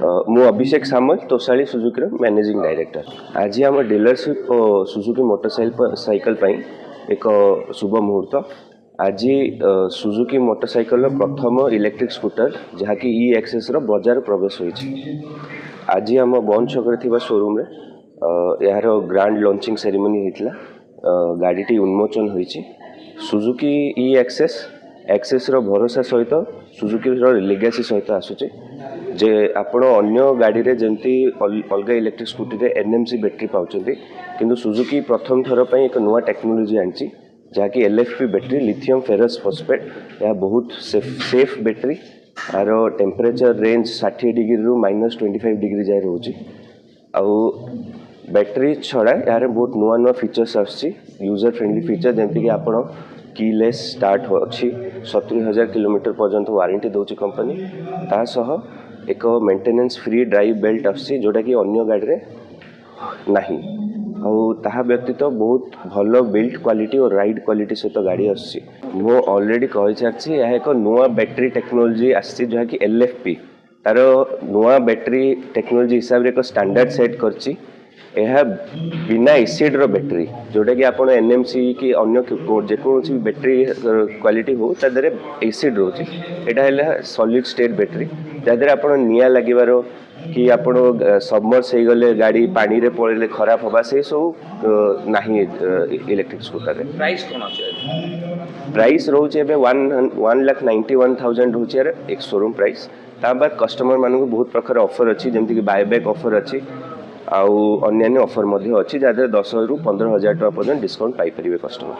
मु अभिषेक सामल Tosali Suzuki managing director. आज आम डीलरशिप सुजुकी मोटरसाइकिल एक शुभ मुहूर्त। आज सुजुकी मोटरसाइकिल प्रथम इलेक्ट्रिक स्कूटर जहाँकि ई एक्सेस बजार प्रवेश होती। आज आम बन छक शोरूम यार ग्रांड लॉन्चिंग सेरेमनी होता। गाड़ीटी उन्मोचन होती। सुजुकी ई एक्सेस भरोसा सहित सुजुकी लेगेसी सहित आसूचे जे आपण अन्य गाड़ी रे जंती अलग इलेक्ट्रिक स्कूटी रे एनएमसी बैटरी पाउचंती किंतु सुजुकी प्रथम थर पर एक नुआ टेक्नोलोजी आनी जहाँकि LFP battery lithium ferrous phosphate यह बहुत सेफ बैटरी। यार टेम्परेचर रेंज 60 डिग्री रु -25 डिग्री जाए रोचे। आउ बैटरी छड़ा यार बहुत नुआ नुआ फीचर्स आसी यूजर फ्रेंडली फीचर जमती कि आपण कीलेस स्टार्ट अच्छी 70,000 किलोमीटर पर्यंत वारंटी दौर कंपनी तासह एक मेंटेनेंस फ्री ड्राइव बेल्ट आसी जोटा कि अन्य गाड़ी रे नहीं। ता व्यतीत बहुत भल बिल्ड क्वालिटी और राइड क्वालिटी सहित गाड़ी आसी। मु ऑलरेडी कही सारी यह एक नुआ बैटरी टेक्नोलोजी आसी जहाँ कि एलएफपी तार नुआ बैटरी टेक्नोलोजी हिसाब से एक स्टैंडर्ड सेट करची। यह बिना एसिड रो बैटरी जोटा कि आप एनएमसी कि अन्य जेकोसी बैटरी क्वालिटी हो तादे एसिड रोचे। यहाँ सॉलिड स्टेट बैटरी जहाँ आप निया लगिबार कि आप सबमर्स हो गले गाड़ी पानी रे पड़े खराब हवा से सब नहीं। इलेक्ट्रिक स्कूटर प्राइस कौन अच्छे प्राइस रोचे 1,91,000 रोचे एक शोरूम प्राइस। ता बाद कस्टमर मानक बहुत प्रकार ऑफर अच्छी जमती कि बायबैक ऑफर अच्छी आउ अन्य ऑफर अच्छी जहाँ 10,000 रु 15,000 टका पर्यंत डिस्काउंट पाई परिवे कस्टमर।